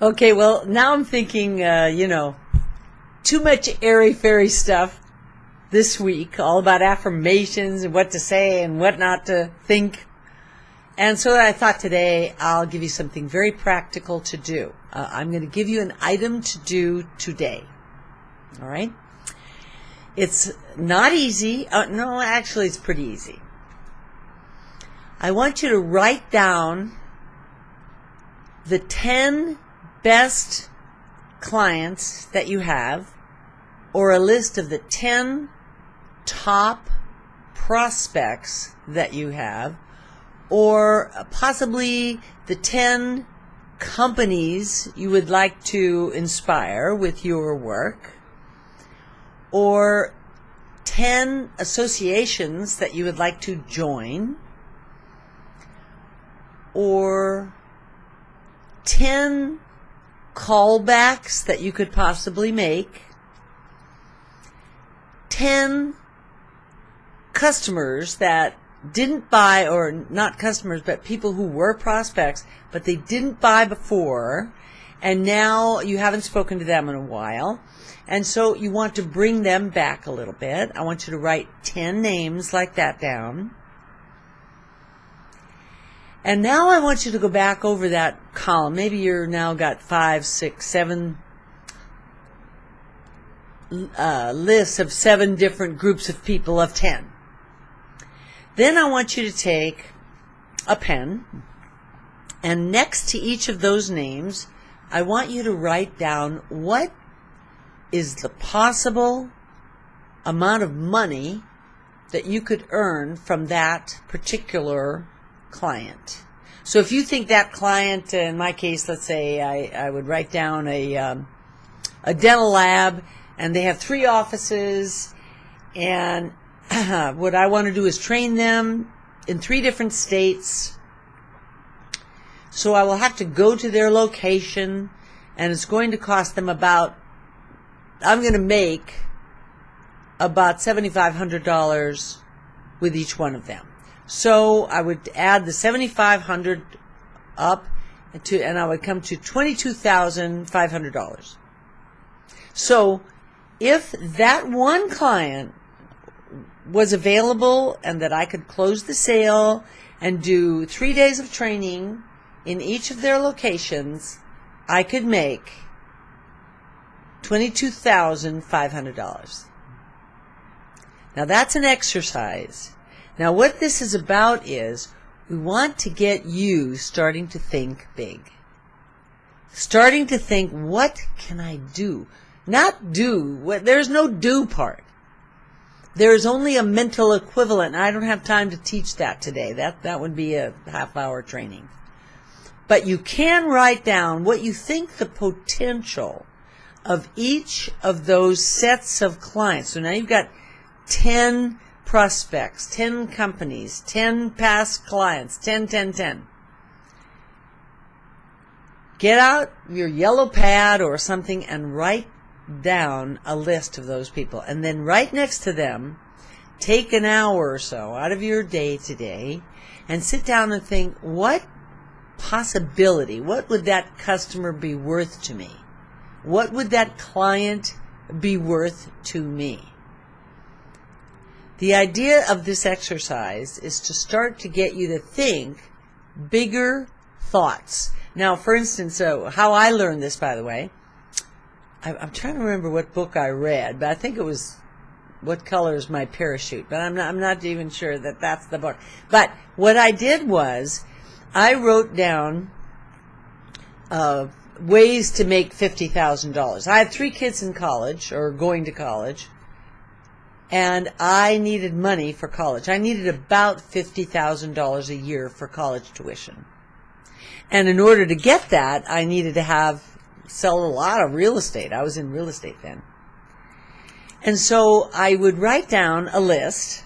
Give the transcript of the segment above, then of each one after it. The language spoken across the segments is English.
Okay, well, now I'm thinking, too much airy-fairy stuff this week, all about affirmations and what to say and what not to think. And so I thought today I'll give you something very practical to do. I'm going to give you an item to do today. All right? It's not easy. No, actually, it's pretty easy. I want you to write down the 10 best clients that you have, or a list of the 10 top prospects that you have, or possibly the 10 companies you would like to inspire with your work, or 10 associations that you would like to join, or 10 callbacks that you could possibly make, 10 customers that didn't buy, or not customers, but people who were prospects, but they didn't buy before, and now you haven't spoken to them in a while, and so you want to bring them back a little bit. I want you to write 10 names like that down. And now I want you to go back over that column. Maybe you're now got 5, 6, 7 lists of 7 different groups of people of 10. Then I want you to take a pen, and next to each of those names, I want you to write down what is the possible amount of money that you could earn from that particular client. So if you think that client, in my case, let's say I would write down a dental lab, and they have 3 offices, and what I want to do is train them in 3 different states. So I will have to go to their location, and it's going to cost them I'm going to make about $7,500 with each one of them. So I would add the $7,500 up and I would come to $22,500. So if that one client was available and that I could close the sale and do 3 days of training in each of their locations, I could make $22,500. Now that's an exercise. Now what this is about is we want to get you starting to think big. Starting to think, what can I do? Not do. There's no do part. There's only a mental equivalent. I don't have time to teach that today. That would be a half-hour training. But you can write down what you think the potential of each of those sets of clients. So now you've got 10 prospects, 10 companies, 10 past clients, 10. Get out your yellow pad or something and write down a list of those people. And then right next to them, take an hour or so out of your day today and sit down and think, what possibility, what would that customer be worth to me? What would that client be worth to me? The idea of this exercise is to start to get you to think bigger thoughts. Now, for instance, how I learned this, by the way, I'm trying to remember what book I read, but I think it was What Color is My Parachute, but I'm not even sure that that's the book. But what I did was I wrote down ways to make $50,000. I had 3 kids in college, or going to college, and I needed money for college. I needed about $50,000 a year for college tuition. And in order to get that, I needed to sell a lot of real estate. I was in real estate then. And so I would write down a list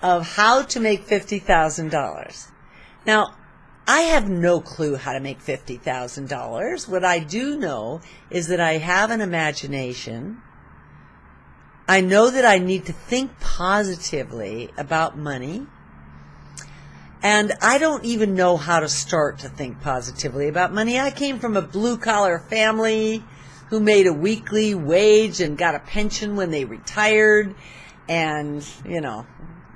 of how to make $50,000. Now, I have no clue how to make $50,000. What I do know is that I have an imagination. I know that I need to think positively about money. And I don't even know how to start to think positively about money. I came from a blue-collar family who made a weekly wage and got a pension when they retired. And,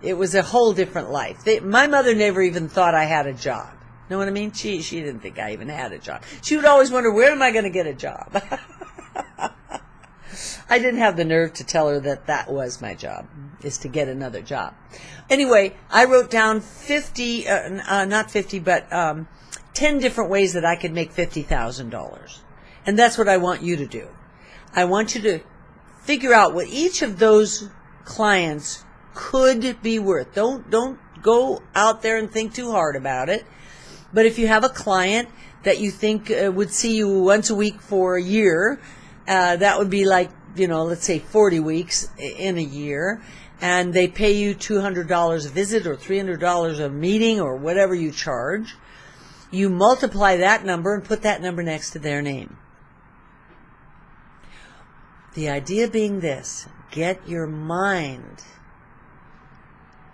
it was a whole different life. My mother never even thought I had a job. Know what I mean? She didn't think I even had a job. She would always wonder, where am I going to get a job? I didn't have the nerve to tell her that was my job, is to get another job. Anyway, I wrote down 50, not 50, but 10 different ways that I could make $50,000. And that's what I want you to do. I want you to figure out what each of those clients could be worth. Don't go out there and think too hard about it. But if you have a client that you think would see you once a week for a year, that would be like, let's say 40 weeks in a year, and they pay you $200 a visit or $300 a meeting or whatever you charge, you multiply that number and put that number next to their name. The idea being this: get your mind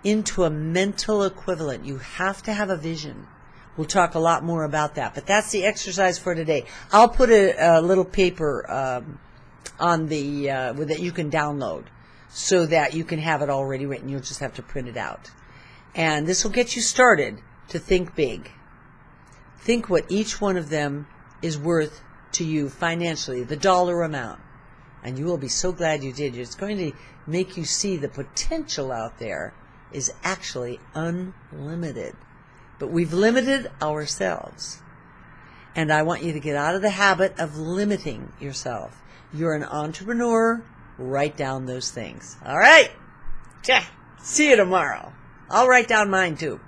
into a mental equivalent. You have to have a vision. We'll talk a lot more about that, but that's the exercise for today. I'll put a little paper on the that you can download so that you can have it already written. You'll just have to print it out. And this will get you started to think big. Think what each one of them is worth to you financially, the dollar amount. And you will be so glad you did. It's going to make you see the potential out there is actually unlimited. But we've limited ourselves. And I want you to get out of the habit of limiting yourself. You're an entrepreneur. Write down those things. All right. See you tomorrow. I'll write down mine too.